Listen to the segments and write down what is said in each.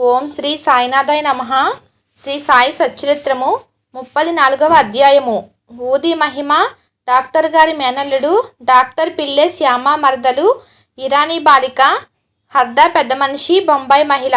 ఓం శ్రీ సాయినాథాయ నమః. శ్రీ సాయి సచ్చరిత్రము 34వ అధ్యాయము. ఊది మహిమ. డాక్టర్ గారి మేనల్లుడు డాక్టర్ పిల్లె శ్యామ మరదలు ఇరానీ బాలిక హర్దా పెద్ద మనిషి బొంబాయి మహిళ.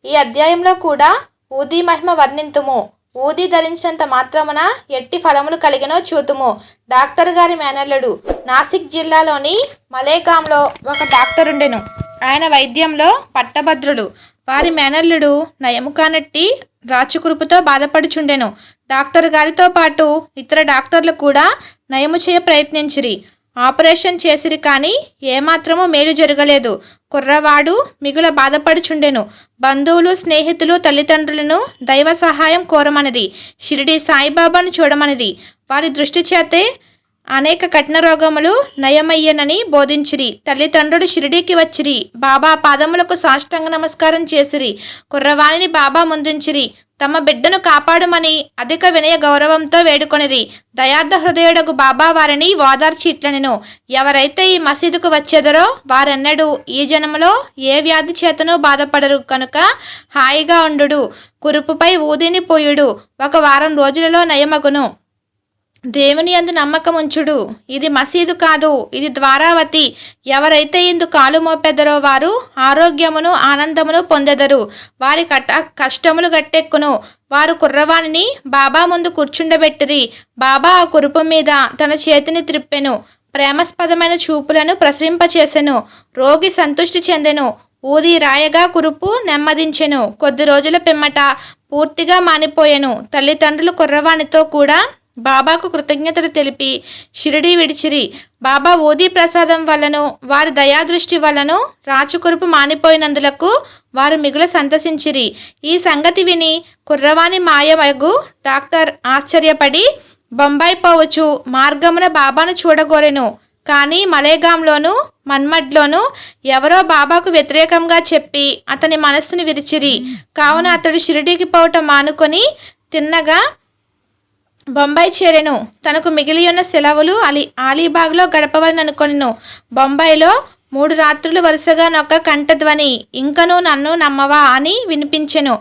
ఈ అధ్యాయంలో కూడా ఊది మహిమ వర్ణింతుము. ఊది ధరించినంత మాత్రమున ఎట్టి ఫలములు కలిగినో చూతుము. డాక్టర్ గారి మేనల్లుడు. నాసిక్ జిల్లాలోని మలేగాంలో ఒక డాక్టర్ ఉండెను. ఆయన వైద్యంలో పట్టభద్రుడు. వారి మేనల్లుడు నయము కానట్టి రాచుకురుపుతో బాధపడుచుండెను. డాక్టర్ గారితో పాటు ఇతర డాక్టర్లు కూడా నయము చేయ ప్రయత్నించిరి. ఆపరేషన్ చేసిరి కానీ ఏమాత్రమూ మేలు జరగలేదు. కుర్రవాడు మిగుల బాధపడుచుండెను. బంధువులు, స్నేహితులు, తల్లిదండ్రులను దైవ సహాయం కోరమనిది. షిరిడి సాయిబాబాను చూడమనిది. వారి దృష్టి చేతే అనేక కఠిన రోగములు నయమయ్యనని బోధించిరి. తల్లిదండ్రులు షిరిడీకి వచ్చిరి. బాబా పాదములకు సాష్టాంగ నమస్కారం చేసిరి. కుర్రవాణిని బాబా ముందుంచిరి. తమ బిడ్డను కాపాడమని అధిక వినయ గౌరవంతో వేడుకొనిరి. దయార్థ హృదయుడగు బాబా వారిని ఓదార్చి ఇట్లనెను. ఎవరైతే ఈ మసీదుకు వచ్చేదరో వారెన్నడూ ఈ జన్మలో ఏ వ్యాధి చేతనూ బాధపడరు కనుక హాయిగా ఉండుడు. కురుపుపై ఊదిని పోయుడు. 1 వారం రోజులలో నయమగును. దేవుని యందు నమ్మకముంచుడు. ఇది మసీదు కాదు, ఇది ద్వారావతి. ఎవరైతే ఇందు కాలు మోపెదరో వారు ఆరోగ్యమును ఆనందమును పొందెదరు. వారి కష్టములు గట్టెక్కును. వారు కుర్రవాణిని బాబా ముందు కూర్చుండబెట్టిరి. బాబా ఆ కురుపు మీద తన చేతిని త్రిప్పెను. ప్రేమాస్పదమైన చూపులను ప్రసరింపచేసెను. రోగి సంతృష్టి చెందెను. ఊది రాయగా కురుపు నెమ్మదించెను. కొద్ది రోజుల పిమ్మట పూర్తిగా మానిపోయెను. తల్లిదండ్రులు కుర్రవాణితో కూడా బాబాకు కృతజ్ఞతలు తెలిపి షిరిడీ విడిచిరి. బాబా ఊదీ ప్రసాదం వల్లను వారి దయాదృష్టి వల్లను రాచుకురుపు మానిపోయినందులకు వారు మిగుల సంతసించిరి. ఈ సంగతి విని కుర్రవాణి మాయమగు డాక్టర్ ఆశ్చర్యపడి బొంబాయి పోవచ్చు మార్గమున బాబాను చూడగోరెను. కానీ మలేగాంలోను మన్మడ్లోను ఎవరో బాబాకు వ్యతిరేకంగా చెప్పి అతని మనస్సును విరిచిరి. కావున అతడు షిరిడీకి పోవటం మానుకొని తిన్నగా బొంబాయి చేరెను. తనకు మిగిలియున్న సెలవులు అలీబాగ్లో గడపవలననుకొనెను. బొంబాయిలో 3 రాత్రులు వరుసగా నొక్క కంఠధ్వని ఇంకనూ నన్ను నమ్మవా అని వినిపించెను.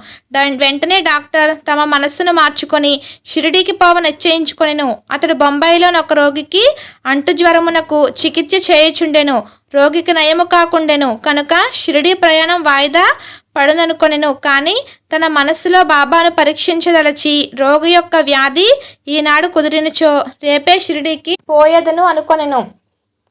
వెంటనే డాక్టర్ తమ మనస్సును మార్చుకొని షిరిడీకి పోవ నిశ్చయించుకొనెను. అతడు బొంబాయిలోనొక రోగికి అంటు జ్వరమునకు చికిత్స చేయుచుండెను. రోగికి నయము కాకుండెను కనుక షిరిడీ ప్రయాణం వాయిదా పడుననుకొనెను. కానీ తన మనస్సులో బాబాను పరీక్షించదలచి రోగి యొక్క వ్యాధి ఈనాడు కుదిరినచో రేపే షిరిడీకి పోయేదను అనుకొనెను.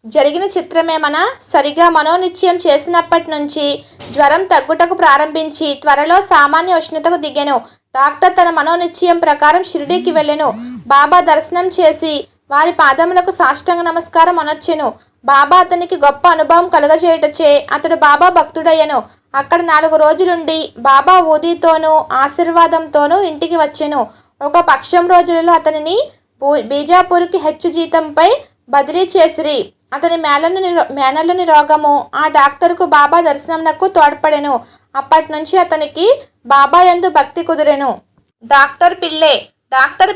జరిగిన చిత్రమేమనా సరిగా మనోనిశ్చయం చేసినప్పటి నుంచి జ్వరం తగ్గుటకు ప్రారంభించి త్వరలో సామాన్య ఉష్ణతకు దిగెను. డాక్టర్ తన మనోనిశ్చయం ప్రకారం షిరిడీకి వెళ్ళెను. బాబా దర్శనం చేసి వారి పాదములకు సాష్టాంగ నమస్కారం అనర్చెను. బాబా అతనికి గొప్ప అనుభవం కలుగజేయుటచే అతడు బాబా భక్తుడయ్యను. అక్కడ 4 రోజులుండి బాబా ఊదీతోనూ ఆశీర్వాదంతోనూ ఇంటికి వచ్చెను. ఒక పక్షం రోజులలో అతనిని బీజాపూర్కి హెచ్చు జీతంపై బదిలీ చేసిరి. అతని మేనల్లుని రోగము ఆ డాక్టర్కు బాబా దర్శనంనకు తోడ్పడెను. అప్పటి నుంచి అతనికి బాబా యందు భక్తి కుదిరెను. డాక్టర్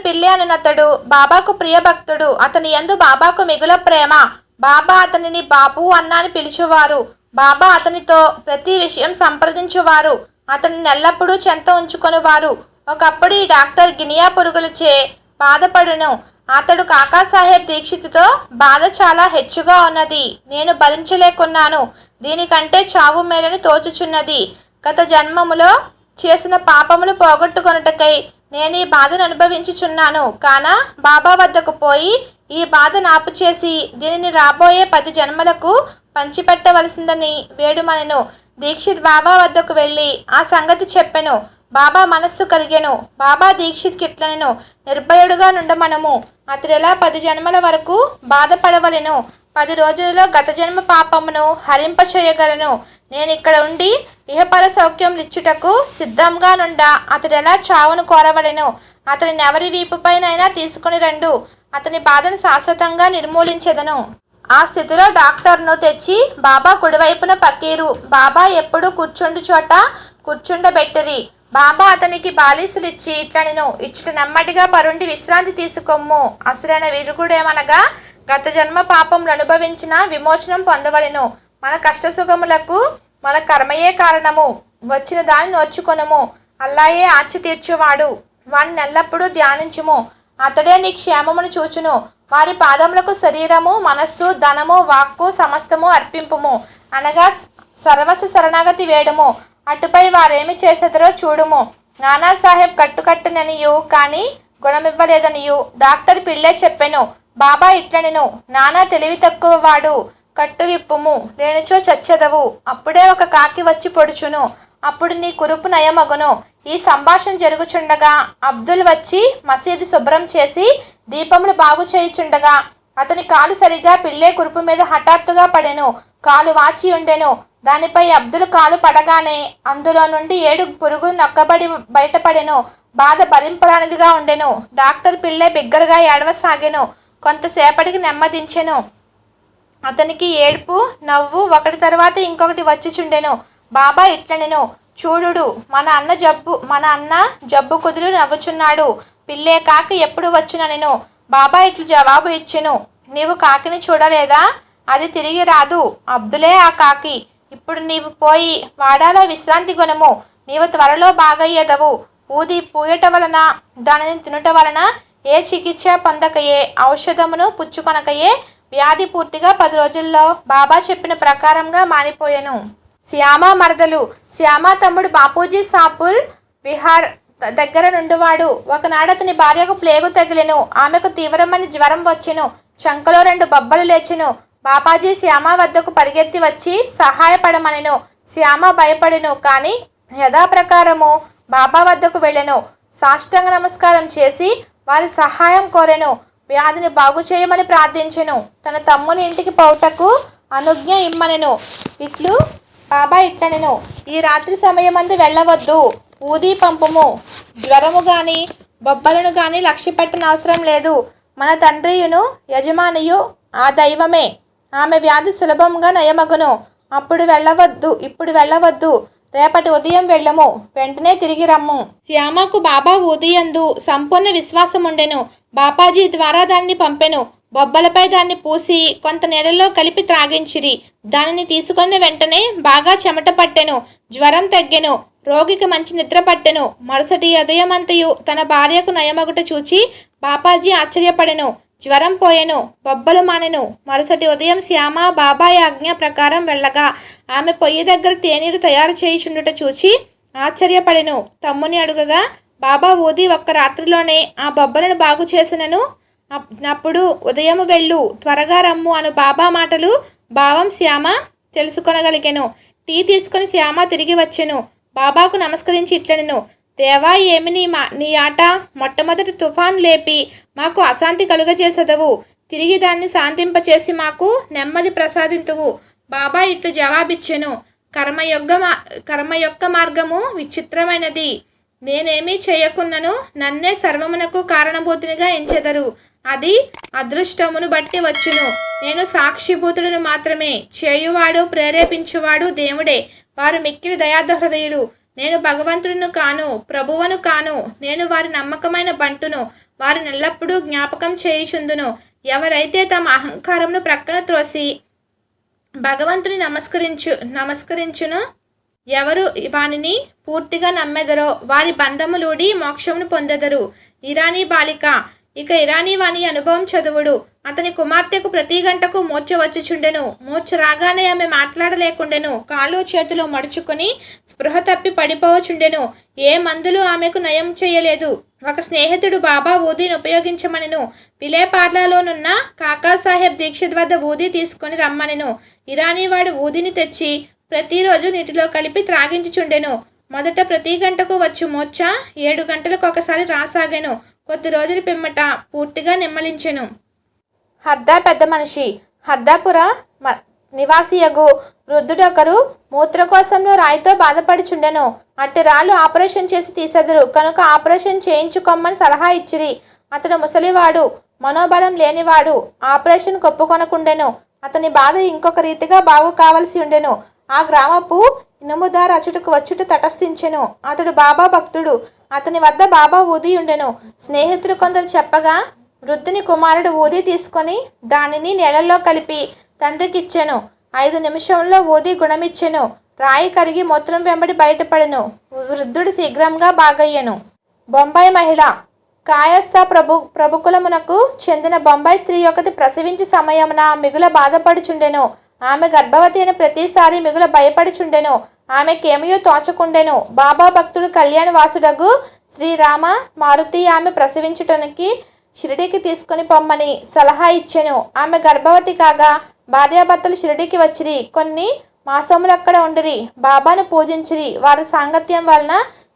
పిల్లె అనునతడు బాబాకు ప్రియ భక్తుడు. అతని యందు బాబాకు మిగుల ప్రేమ. బాబా అతనిని బాబు అన్నాని పిలిచేవారు. బాబా అతనితో ప్రతి విషయం సంప్రదించువారు. అతనిని ఎల్లప్పుడూ చెంత ఉంచుకొనివారు. ఒకప్పుడు ఈ డాక్టర్ గినియా పురుగులచే బాధపడును. అతడు కాకాసాహెబ్ దీక్షితుతో బాధ చాలా హెచ్చుగా ఉన్నది. నేను భరించలేకున్నాను. దీనికంటే చావు మేలని తోచుచున్నది. గత జన్మములో చేసిన పాపములు పోగొట్టుకొనుటకై నేను ఈ బాధను అనుభవించుచున్నాను. కాన బాబా వద్దకు పోయి ఈ బాధ నాపు చేసి దీనిని రాబోయే 10 జన్మలకు పంచిపెట్టవలసిందని వేడుమనెను. దీక్షిత్ బాబా వద్దకు వెళ్ళి ఆ సంగతి చెప్పెను. బాబా మనస్సు కరిగెను. బాబా దీక్షిత్కి ఇట్లనెను. నిర్భయుడుగా నుండమనము. అతడెలా 10 జన్మల వరకు బాధపడవలెను. 10 రోజులలో గత జన్మ పాపమును హరింపచేయగలను. నేను ఇక్కడ ఉండి ఇహపర సౌఖ్యం ఇచ్చుటకు సిద్ధంగా నుండా అతడెలా చావును కోరవలెను. అతనిని ఎవరి వీపుపైనైనా తీసుకుని రండు. అతని బాధను శాశ్వతంగా నిర్మూలించెదను. ఆ స్థితిలో డాక్టర్ను తెచ్చి బాబా కుడివైపున పక్కీరు. బాబా ఎప్పుడు కూర్చుండు చోట కూర్చుండబెట్టిరి. బాబా అతనికి బాలీసులిచ్చి ఇట్లనెను. ఇచ్చట నెమ్మదిగా పరుండి విశ్రాంతి తీసుకోమ్ము. అసలైన విరుగుడేమనగా గత జన్మ పాపములు అనుభవించిన విమోచనం పొందవలెను. మన కష్టసుఖములకు మన కర్మయే కారణము. వచ్చిన దాన్ని నోచుకొనుము. అల్లాయే ఆర్చి తీర్చువాడు, వాణ్ణి ఎల్లప్పుడూ ధ్యానించుము. అతడే నీ క్షేమమును చూచును. వారి పాదములకు శరీరము, మనస్సు, ధనము, వాక్కు సమస్తము అర్పింపుము. అనగా సర్వస్వ శరణాగతి వేడుము. అటుపై వారేమి చేసేదరో చూడుము. నానాసాహెబ్ కట్టుకట్టుననియు కానీ గుణమివ్వలేదనియు డాక్టర్ పిళ్ళే చెప్పెను. బాబా ఇట్లనెను, నానా తెలివి తక్కువ వాడు, కట్టు విప్పుము, లేనిచో చచ్చెదవు. అప్పుడే ఒక కాకి వచ్చి పొడుచును, అప్పుడు నీ కురుపు నయమగును. ఈ సంభాషణ జరుగుచుండగా అబ్దుల్ వచ్చి మసీదు శుభ్రం చేసి దీపములు బాగు చేయుచుండగా అతని కాలు సరిగా పిల్లే కురుపు మీద హఠాత్తుగా పడెను. కాలు వాచి ఉండెను. దానిపై అబ్దుల్ కాలు పడగానే అందులో నుండి 7 పురుగులు నొక్కబడి బయటపడెను. బాధ భరింపరానిదిగా ఉండెను. డాక్టర్ పిల్లే బిగ్గరగా ఏడవసాగెను. కొంతసేపటికి నెమ్మదించెను. అతనికి ఏడుపు, నవ్వు ఒకటి తర్వాత ఇంకొకటి వచ్చిచుండెను. బాబా ఇట్లనెను, చూడుడు, మన అన్న జబ్బు కుదురు నవ్వుచున్నాడు. పిల్లే కాకి ఎప్పుడు వచ్చుననెను. బాబా ఇట్లు జవాబు ఇచ్చెను, నీవు కాకిని చూడలేదా? అది తిరిగి రాదు. అబ్దులే ఆ కాకి. ఇప్పుడు నీవు పోయి వాడాలో విశ్రాంతి గుణము. నీవు త్వరలో బాగయ్యేదవు. ఊది పూయట వలన, దానిని తినుట వలన ఏ చికిత్స పొందకయే, ఔషధమును పుచ్చుకొనకయే వ్యాధి పూర్తిగా 10 రోజుల్లో బాబా చెప్పిన ప్రకారంగా మానిపోయెను. శ్యామ మరదలు. శ్యామ తమ్ముడు బాపూజీ సాపుల్ విహార్ దగ్గర నుండివాడు. ఒకనాడు అతని భార్యకు ప్లేగు తగిలెను. ఆమెకు తీవ్రమైన జ్వరం వచ్చెను. చంకలో 2 బొబ్బలు లేచెను. బాబాజీ శ్యామ వద్దకు పరిగెత్తి వచ్చి సహాయపడమనెను. శ్యామ భయపడెను. కానీ యథాప్రకారము బాబా వద్దకు వెళ్ళెను. సాష్టాంగ నమస్కారం చేసి వారి సహాయం కోరెను. వ్యాధిని బాగు చేయమని ప్రార్థించెను. తన తమ్ముని ఇంటికి పోవుటకు అనుజ్ఞ ఇమ్మనెను. ఇట్లు బాబా ఇట్లనెను, ఈ రాత్రి సమయమందు వెళ్ళవద్దు. ఊది పంపుము. జ్వరము గాని బొబ్బలను గాని లక్ష్య పెట్టనవసరం లేదు. మన తండ్రియును యజమానియు ఆ దైవమే. ఆమె వ్యాధి సులభంగా నయమగును. ఇప్పుడు వెళ్ళవద్దు. రేపటి ఉదయం వెళ్ళము. వెంటనే తిరిగి రమ్ము. శ్యామకు బాబా ఊదియందు సంపూర్ణ విశ్వాసం ఉండెను. బాపాజీ ద్వారా దాన్ని పంపెను. బొబ్బలపై దాన్ని పూసి కొంత నీళ్ళలో కలిపి త్రాగించిరి. దానిని తీసుకున్న వెంటనే బాగా చెమట పట్టెను. జ్వరం తగ్గెను. రోగికి మంచి నిద్ర పట్టెను. మరుసటి ఉదయమంతయు తన భార్యకు నయమగుట చూచి బాపాజీ ఆశ్చర్యపడెను. జ్వరం పోయెను. బొబ్బలు మానెను. మరుసటి ఉదయం శ్యామ బాబాయ్ ఆజ్ఞ ప్రకారం వెళ్ళగా ఆమె పొయ్యి దగ్గర తేనీరు తయారు చేయుచుండుట చూచి ఆశ్చర్యపడెను. తమ్ముని అడుగగా బాబా ఊది 1 రాత్రిలోనే ఆ బొబ్బలను బాగు చేసినను. అప్పుడు ఉదయము వెళ్ళు, త్వరగా రమ్ము అను బాబా మాటలు భావం శ్యామ తెలుసుకొనగలిగెను. టీ తీసుకుని శ్యామ తిరిగి వచ్చెను. బాబాకు నమస్కరించి ఇట్లనెను, దేవా, ఏమి నీ ఆట? మొట్టమొదటి తుఫాన్ లేపి మాకు అశాంతి కలుగజేసెదవు. తిరిగి దాన్ని శాంతింపచేసి మాకు నెమ్మది ప్రసాదింతువు. బాబా ఇట్లు జవాబిచ్చెను, కర్మ యొక్క మార్గము విచిత్రమైనది. నేనేమీ చేయకున్నను నన్నే సర్వమునకు కారణభూతునిగా ఎంచెదరు. అది అదృష్టమును బట్టి వచ్చును. నేను సాక్షిభూతులను మాత్రమే. చేయువాడు ప్రేరేపించువాడు దేవుడే. వారు మిక్కిలి దయార్థ హృదయులు. నేను భగవంతుడును కాను, ప్రభువును కాను. నేను వారి నమ్మకమైన బంటును. వారిని ఎల్లప్పుడూ జ్ఞాపకం చేయుచుందును. ఎవరైతే తమ అహంకారమును ప్రక్కన త్రోసి భగవంతుని నమస్కరించును, ఎవరు వానిని పూర్తిగా నమ్మెదరో వారి బంధములూడి మోక్షమును పొందెదరు. ఇరానీ బాలిక. ఇక ఇరానీ వాని అనుభవం చదువుడు. అతని కుమార్తెకు ప్రతి గంటకు మూర్ఛ వచ్చుచుండెను. మూర్ఛ రాగానే ఆమె మాట్లాడలేకుండెను. కాళ్ళు చేతులు మడుచుకుని స్పృహ తప్పి పడిపోవచుండెను. ఏ మందులు ఆమెకు నయం చేయలేదు. ఒక స్నేహితుడు బాబా ఊదీని ఉపయోగించమనెను. పిలేపార్లాలోనున్న కాకాసాహెబ్ దీక్షిత్ వద్ద ఊదీ తీసుకొని రమ్మనెను. ఇరానీ వాడు ఊదిని తెచ్చి ప్రతిరోజు నీటిలో కలిపి త్రాగించుచుండెను. మొదట ప్రతి గంటకు వచ్చు మూర్ఛ 7 గంటలకు ఒకసారి రాసాగెను. కొద్ది రోజుల పిమ్మట పూర్తిగా నిమ్మలించెను. హర్దా పెద్ద మనిషి. హర్దాపుర నివాసియగు వృద్ధుడొకరు మూత్రకోశంలో రాయితో బాధపడుచుండెను. అట్టి రాళ్ళు ఆపరేషన్ చేసి తీసెదరు కనుక ఆపరేషన్ చేయించుకోమని సలహా ఇచ్చిరి. అతడు ముసలివాడు, మనోబలం లేనివాడు. ఆపరేషన్ కొప్పుకొనకుండెను. అతని బాధ ఇంకొక రీతిగా బాగు కావలసి ఉండెను. ఆ గ్రామపు ఇనుముదారు అచుటకు వచ్చుట తటస్థించెను. అతడు బాబా భక్తుడు. అతని వద్ద బాబా ఊది ఉండెను. స్నేహితులు కొందరు చెప్పగా వృద్ధుని కుమారుడు ఊది తీసుకొని దానిని నీళ్ళల్లో కలిపి తండ్రికిచ్చెను. 5 నిమిషంలో ఊది గుణమిచ్చెను. రాయి కరిగి మూత్రం వెంబడి బయటపడెను. వృద్ధుడు శీఘ్రంగా బాగయ్యెను. బొంబాయి మహిళ. కాయస్థ ప్రభుకులమునకు చెందిన బొంబాయి స్త్రీ ఒకటి ప్రసవించు సమయమున మిగుల బాధపడుచుండెను. ఆమె గర్భవతి అయిన ప్రతిసారి మిగుల భయపడుచుండెను. ఆమెకేమయో తోచకుండెను. బాబా భక్తుడు కళ్యాణ వాసుడగు శ్రీరామ మారుతి ఆమె ప్రసవించుటనికి షిరిడీకి తీసుకుని పొమ్మని సలహా ఇచ్చెను. ఆమె గర్భవతి కాగా భార్యాభర్తలు షిరిడీకి వచ్చిరి. కొన్ని మాసములక్కడ ఉండిరి. బాబాను పూజించిరి. వారి సాంగత్యం వలన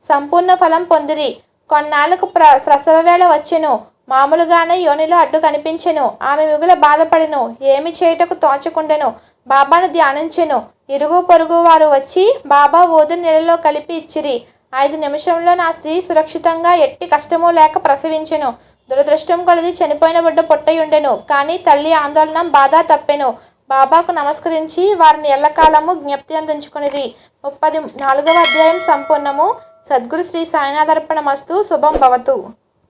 సంపూర్ణ ఫలం పొందిరి. కొన్నాళ్లకు ప్రసవ వేళ వచ్చెను. మామూలుగానే యోనిలో అడ్డు కనిపించెను. ఆమె మిగుల బాధపడెను. ఏమి చేయుటకు తోచకుండెను. బాబాను ధ్యానించెను. ఇరుగు పొరుగు వారు వచ్చి బాబా ఓదుని నీళ్ళలో కలిపి ఇచ్చిరి. 5 నిమిషంలో నా స్త్రీ సురక్షితంగా ఎట్టి కష్టమూ లేక ప్రసవించెను. దురదృష్టం కొలది చనిపోయిన బిడ్డ పుట్టయుండెను. కానీ తల్లి ఆందోళన బాధ తప్పెను. బాబాకు నమస్కరించి వారిని ఎల్లకాలము జ్ఞప్తి అందించుకునిది. 34వ అధ్యాయం సంపూర్ణము. సద్గురు శ్రీ సాయినాథర్పణమస్తు. శుభం భవతు.